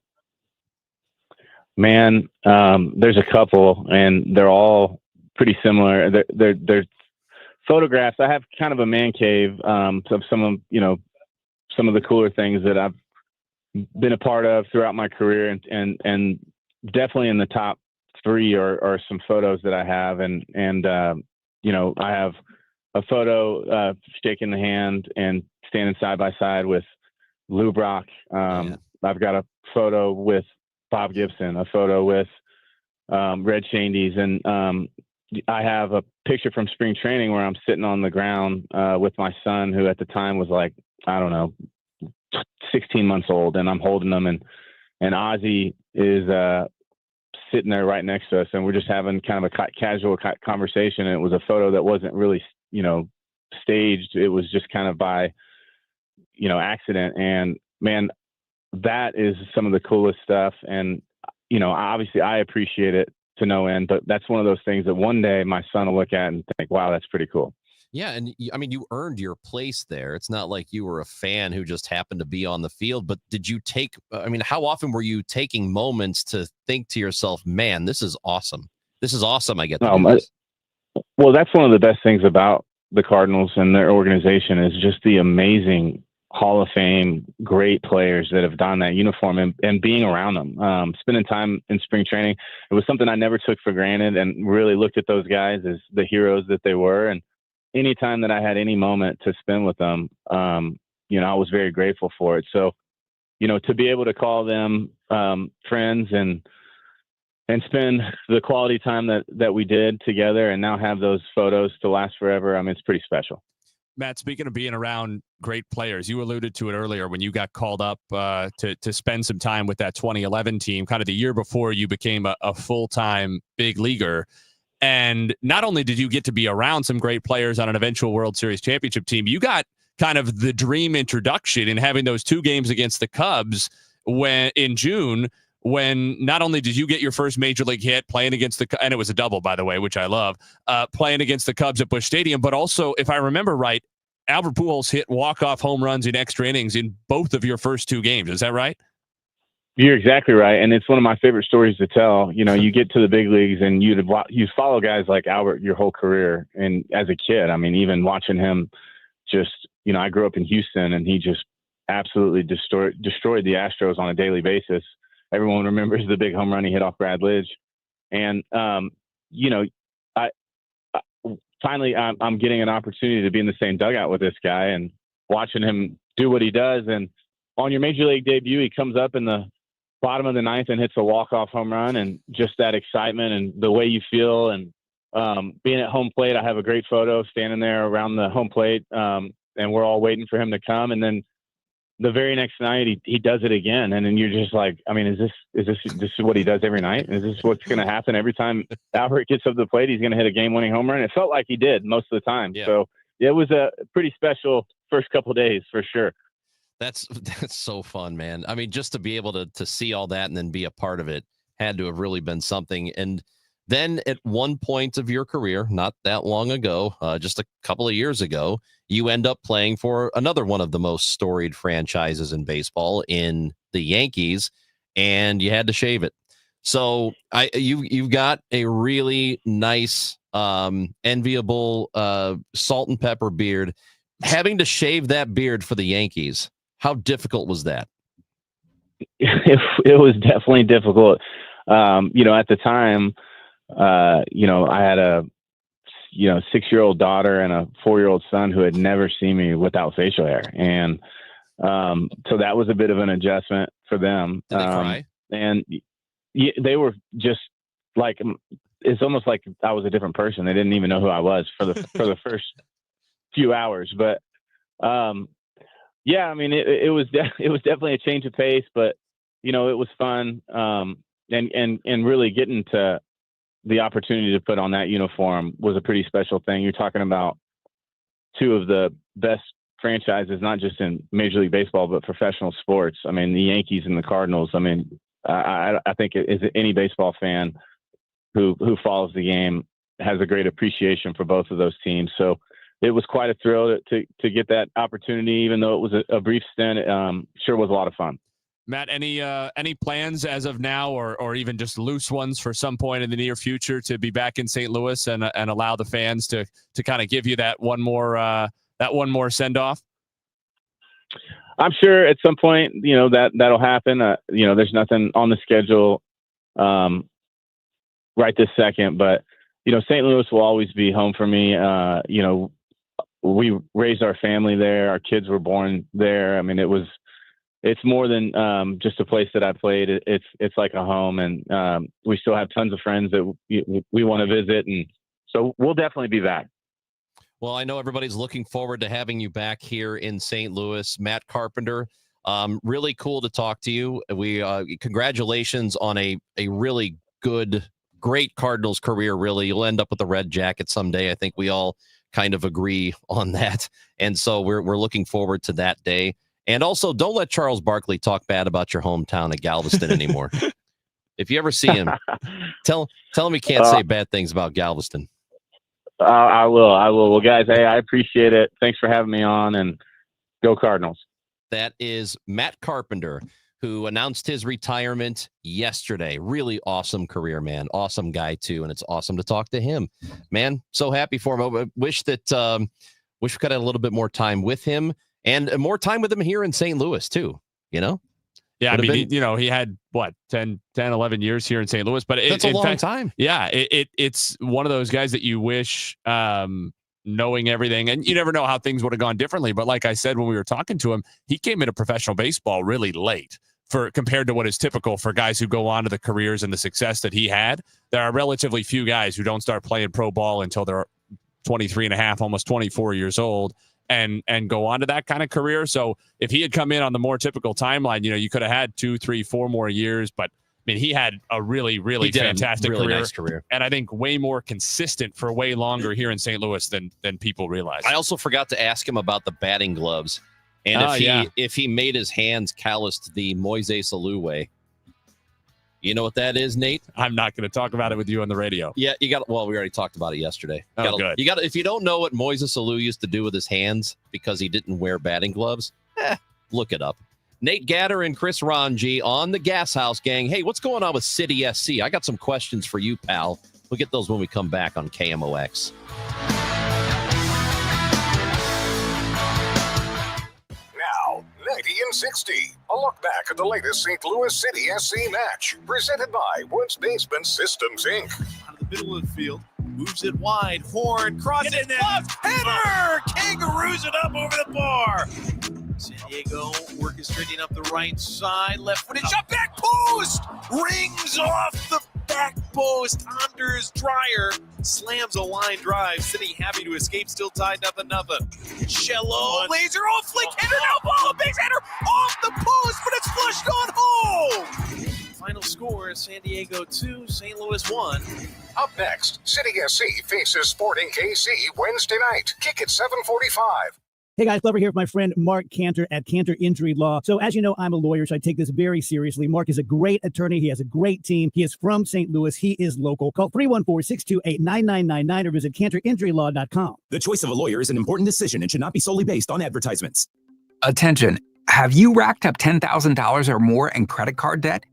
Man, there's a couple, and they're all pretty similar. They're photographs. I have kind of a man cave of some of the cooler things that I've been a part of throughout my career, and definitely in the top 3 are some photos that I have, and I have a photo shaking the hand and standing side by side with Lou Brock. I've got a photo with Bob Gibson, a photo with Red Shandies, and I have a picture from spring training where I'm sitting on the ground with my son, who at the time was like, I don't know, 16 months old, and I'm holding him, and Ozzy is sitting there right next to us, and we're just having kind of a casual conversation. And it was a photo that wasn't really, staged. It was just kind of by, accident. And man, that is some of the coolest stuff. And, obviously I appreciate it to no end, but that's one of those things that one day my son will look at and think, wow, that's pretty cool. Yeah, and you earned your place there. It's not like you were a fan who just happened to be on the field, but did you take, how often were you taking moments to think to yourself, man, this is awesome. This is awesome. I get to do this. Well, that's one of the best things about the Cardinals and their organization is just the amazing Hall of Fame, great players that have donned that uniform and being around them, spending time in spring training. It was something I never took for granted and really looked at those guys as the heroes that they were. And anytime that I had any moment to spend with them, I was very grateful for it. So, to be able to call them friends and spend the quality time that we did together, and now have those photos to last forever. I mean, it's pretty special. Matt, speaking of being around great players, you alluded to it earlier when you got called up to spend some time with that 2011 team, kind of the year before you became a full-time big leaguer. And not only did you get to be around some great players on an eventual World Series championship team, you got kind of the dream introduction in having those 2 games against the Cubs in June, when not only did you get your first major league hit playing against and it was a double, by the way, which I love, playing against the Cubs at Busch Stadium, but also, if I remember right, Albert Pujols hit walk-off home runs in extra innings in both of your first 2 games. Is that right? You're exactly right. And it's one of my favorite stories to tell. You know, you get to the big leagues and you follow guys like Albert your whole career. And as a kid, I mean, even watching him just, you know, I grew up in Houston, and he just absolutely destroyed the Astros on a daily basis. Everyone remembers the big home run he hit off Brad Lidge. And, you know, finally I'm getting an opportunity to be in the same dugout with this guy and watching him do what he does. And on your major league debut, he comes up in the bottom of the 9th and hits a walk-off home run, and just that excitement and the way you feel. And being at home plate, I have a great photo standing there around the home plate, and we're all waiting for him to come. And then the very next night he does it again. And then you're just like, I mean, is this what he does every night? Is this what's going to happen every time Albert gets up the plate? He's going to hit a game-winning home run. It felt like he did most of the time. Yeah. So it was a pretty special first couple of days for sure. That's so fun, man. I mean, just to be able to see all that and then be a part of it had to have really been something. And then at one point of your career, not that long ago, just a couple of years ago, you end up playing for another one of the most storied franchises in baseball, in the Yankees, and you had to shave it. So you've got a really nice, enviable salt and pepper beard. Having to shave that beard for the Yankees, how difficult was that? It was definitely difficult. You know, at the time, you know, I had a 6-year-old daughter and a 4-year-old son who had never seen me without facial hair. And so that was a bit of an adjustment for them. Did they cry? And they were just like, it's almost like I was a different person. They didn't even know who I was for the first few hours. But yeah, I mean, it was definitely a change of pace, but you know, it was fun. And really getting to the opportunity to put on that uniform was a pretty special thing. You're talking about 2 of the best franchises, not just in Major League Baseball, but professional sports. I mean, the Yankees and the Cardinals. I mean, I think any baseball fan who follows the game has a great appreciation for both of those teams. So it was quite a thrill to get that opportunity, even though it was a brief stint. Sure was a lot of fun. Matt, any plans as of now, or even just loose ones for some point in the near future to be back in St. Louis and allow the fans to kind of give you that one more send off? I'm sure at some point, you know, that'll happen. You know, there's nothing on the schedule right this second, but you know, St. Louis will always be home for me. You know, we raised our family there. Our kids were born there. I mean, it's more than just a place that I played. It's like a home, and we still have tons of friends that we want to visit, and so we'll definitely be back. Well, I know everybody's looking forward to having you back here in St. Louis. Matt Carpenter, really cool to talk to you. We congratulations on a really great Cardinals career. Really, you'll end up with a red jacket someday. I think we all kind of agree on that, and so we're looking forward to that day. And also, don't let Charles Barkley talk bad about your hometown of Galveston anymore. If you ever see him, tell him he can't say bad things about Galveston. I will. Well, guys, hey, I appreciate it. Thanks for having me on, and go Cardinals. That is Matt Carpenter, who announced his retirement yesterday. Really awesome career, man. Awesome guy, too, and it's awesome to talk to him. Man, so happy for him. I wish we could have a little bit more time with him. And more time with him here in St. Louis, too, you know? Yeah, I mean, he had, 10, 11 years here in St. Louis. But that's a long time. Yeah, it's one of those guys that you wish, knowing everything, and you never know how things would have gone differently. But like I said, when we were talking to him, he came into professional baseball really late for compared to what is typical for guys who go on to the careers and the success that he had. There are relatively few guys who don't start playing pro ball until they're 23 and a half, almost 24 years old, and go on to that kind of career. So if he had come in on the more typical timeline, you could have had 2, 3, 4 more years. But I mean, he had a really, really fantastic nice career. And I think way more consistent for way longer here in St. Louis than people realize. I also forgot to ask him about the batting gloves. And if he made his hands calloused the Moises Alou way. You know what that is, Nate? I'm not going to talk about it with you on the radio. Yeah, we already talked about it yesterday. Good. If you don't know what Moises Alou used to do with his hands because he didn't wear batting gloves, look it up. Nate Gatter and Chris Ranji on the Gashouse Gang. Hey, what's going on with City SC? I got some questions for you, pal. We'll get those when we come back on KMOX. Now, 90 and 60. A look back at the latest St. Louis City SC match. Presented by Woods Basement Systems, Inc. Out of the middle of the field. Moves it wide. Horn crosses it. Header! Kangaroos it up over the bar. San Diego orchestrating up the right side. Left footed shot. Back post! Rings off the back post. Anders Dreyer slams a line drive. City happy to escape. Still tied 0-0. Cello. Laser off flick. Header now. Ball. A base header off the post, but it's flushed on home. Final score is San Diego 2, St. Louis 1. Up next, City SC faces Sporting KC Wednesday night. Kick at 7:45. Hey guys, Glover here with my friend Mark Cantor at Cantor Injury Law. So as you know, I'm a lawyer, so I take this very seriously. Mark is a great attorney. He has a great team. He is from St. Louis. He is local. Call 314-628-9999 or visit cantorinjurylaw.com. The choice of a lawyer is an important decision and should not be solely based on advertisements. Attention. Have you racked up $10,000 or more in credit card debt?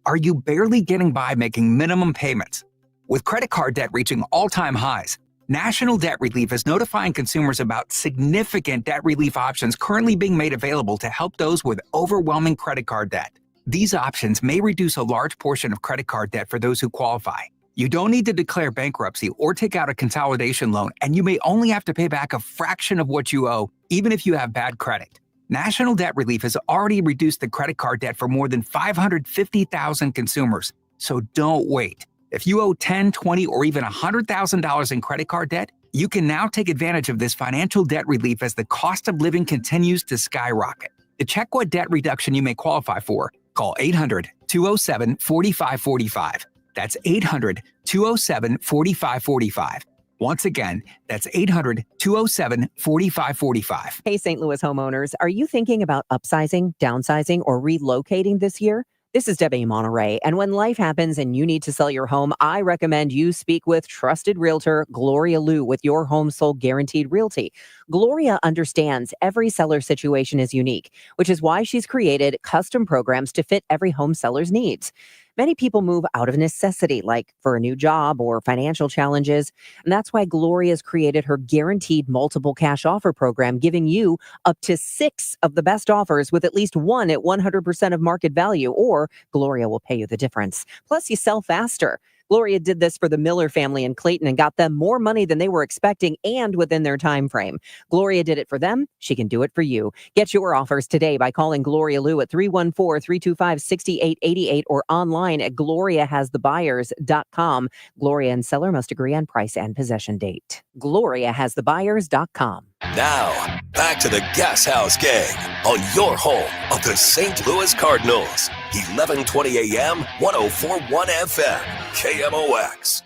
Are you barely getting by making minimum payments? With credit card debt reaching all-time highs, National Debt Relief is notifying consumers about significant debt relief options currently being made available to help those with overwhelming credit card debt. These options may reduce a large portion of credit card debt for those who qualify. You don't need to declare bankruptcy or take out a consolidation loan, and you may only have to pay back a fraction of what you owe, even if you have bad credit. National Debt Relief has already reduced the credit card debt for more than 550,000 consumers. So don't wait. If you owe $10,000, $20,000, or even $100,000 in credit card debt, you can now take advantage of this financial debt relief as the cost of living continues to skyrocket. To check what debt reduction you may qualify for, call 800-207-4545. That's 800-207-4545. Once again, that's 800-207-4545. Hey, St. Louis homeowners, are you thinking about upsizing, downsizing, or relocating this year? This is Debbie Monterey, and when life happens and you need to sell your home, I recommend you speak with trusted realtor Gloria Liu with Your Home Sold Guaranteed Realty. Gloria understands every seller situation is unique, which is why she's created custom programs to fit every home seller's needs. Many people move out of necessity, like for a new job or financial challenges. And that's why Gloria's created her guaranteed multiple cash offer program, giving you up to 6 of the best offers with at least 1 at 100% of market value, or Gloria will pay you the difference. Plus, you sell faster. Gloria did this for the Miller family in Clayton and got them more money than they were expecting and within their time frame. Gloria did it for them. She can do it for you. Get your offers today by calling Gloria Liu at 314-325-6888 or online at gloriahasthebuyers.com. Gloria and seller must agree on price and possession date. gloriahasthebuyers.com. Now, back to the Gashouse Gang on your home of the St. Louis Cardinals. 1120 AM, 104.1 FM, KMOX.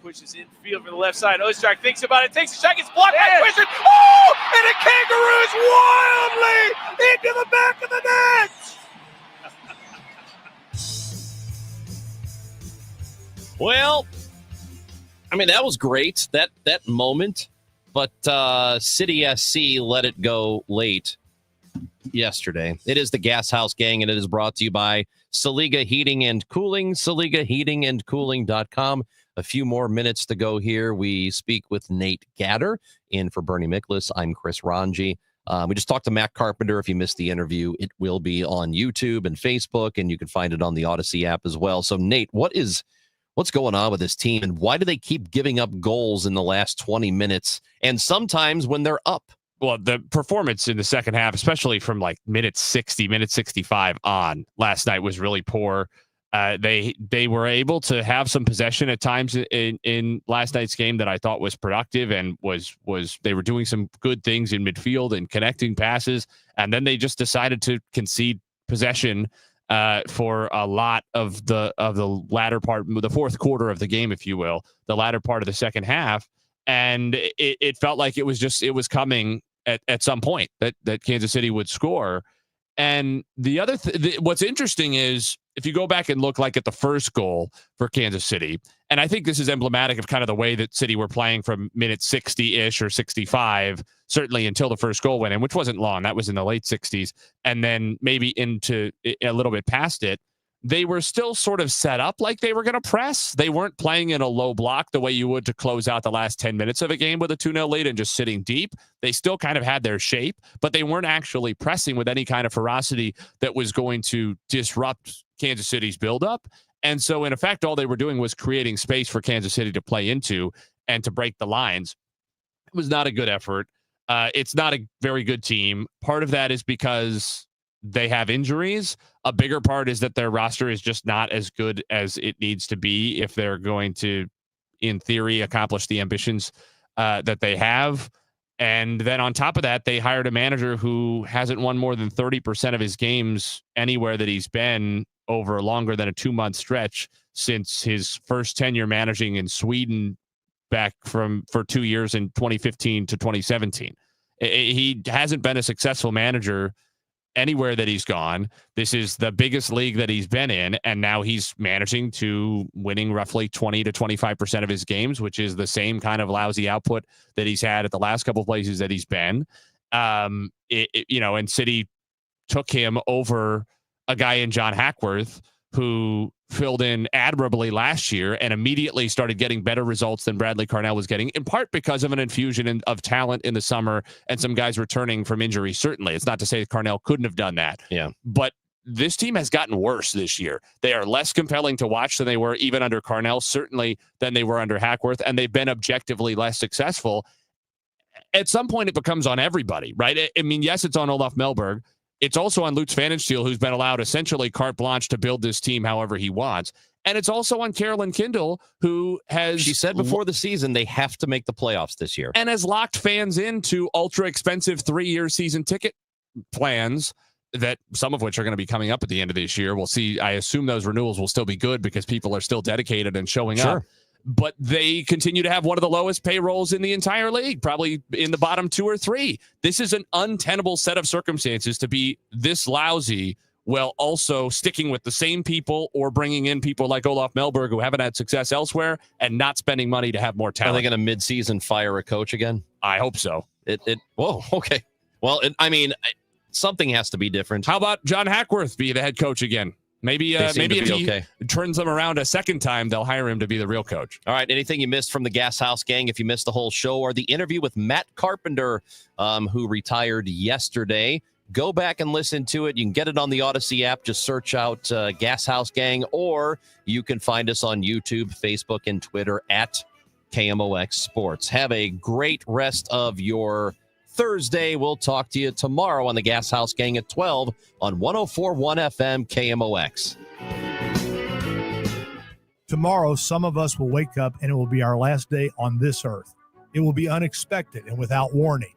Pushes infield for the left side. Ostrach thinks about it, takes a shot, gets blocked by Twister. Oh! And it kangaroos wildly into the back of the net. Well, I mean, that was great, that moment. But City SC let it go late yesterday. It is the Gashouse Gang, and it is brought to you by Saliga Heating and Cooling, SaligaHeatingandCooling.com. A few more minutes to go here. We speak with Nate Gatter in for Bernie Miklas. I'm Chris Ranji. We just talked to Matt Carpenter. If you missed the interview, it will be on YouTube and Facebook, and you can find it on the Odyssey app as well. So, Nate, what's going on with this team, and why do they keep giving up goals in the last 20 minutes and sometimes when they're up Well, the performance in the second half, especially from like minute 60, minute 65 on last night, was really poor. They were able to have some possession at times in last night's game that I thought was productive and was they were doing some good things in midfield and connecting passes, and then they just decided to concede possession for a lot of the latter part, the fourth quarter of the game, if you will, the latter part of the second half, and it felt like it was coming at some point that Kansas City would score. And the other what's interesting is if you go back and look like at the first goal for Kansas City, and I think this is emblematic of kind of the way that City were playing from minute 60-ish or 65, certainly until the first goal went in, which wasn't long. That was in the late 60s. And then maybe into a little bit past it, they were still sort of set up like they were going to press. They weren't playing in a low block the way you would to close out the last 10 minutes of a game with a 2-0 lead and just sitting deep. They still kind of had their shape, but they weren't actually pressing with any kind of ferocity that was going to disrupt Kansas City's buildup. And so, in effect, all they were doing was creating space for Kansas City to play into and to break the lines. It was not a good effort. It's not a very good team. Part of that is because they have injuries. A bigger part is that their roster is just not as good as it needs to be if they're going to, in theory, accomplish the ambitions that they have. And then on top of that, they hired a manager who hasn't won more than 30% of his games anywhere that he's been over longer than a 2-month stretch since his first tenure managing in Sweden back for 2 years in 2015 to 2017. He hasn't been a successful manager anywhere that he's gone. This is the biggest league that he's been in, and now he's managing to winning roughly 20 to 25% of his games, which is the same kind of lousy output that he's had at the last couple of places that he's been. And City took him over a guy in John Hackworth who filled in admirably last year and immediately started getting better results than Bradley Carnell was getting, in part because of an infusion of talent in the summer and some guys returning from injury. Certainly, it's not to say that Carnell couldn't have done that. Yeah. But this team has gotten worse this year. They are less compelling to watch than they were even under Carnell, certainly than they were under Hackworth, and they've been objectively less successful. At some point, it becomes on everybody, right? I mean, yes, it's on Olaf Melberg. It's also on Lutz Pfannenstiel, who's been allowed essentially carte blanche to build this team however he wants. And it's also on Carolyn Kindle, who has... She said before the season they have to make the playoffs this year. And has locked fans into ultra-expensive 3-year season ticket plans, that some of which are going to be coming up at the end of this year. We'll see. I assume those renewals will still be good because people are still dedicated and showing up. But they continue to have one of the lowest payrolls in the entire league, probably in the bottom 2 or 3. This is an untenable set of circumstances to be this lousy while also sticking with the same people or bringing in people like Olaf Melberg who haven't had success elsewhere and not spending money to have more talent. Are they going to mid-season fire a coach again? I hope so. Whoa, okay. Well, something has to be different. How about John Hackworth be the head coach again? Maybe if he turns them around a second time, they'll hire him to be the real coach. All right. Anything you missed from the Gashouse Gang, if you missed the whole show, or the interview with Matt Carpenter, who retired yesterday, go back and listen to it. You can get it on the Odyssey app. Just search out Gashouse Gang, or you can find us on YouTube, Facebook, and Twitter at KMOX Sports. Have a great rest of your Thursday. We'll talk to you tomorrow on the Gashouse Gang at 12 on 104.1 FM KMOX. Tomorrow, some of us will wake up and it will be our last day on this earth. It will be unexpected and without warning.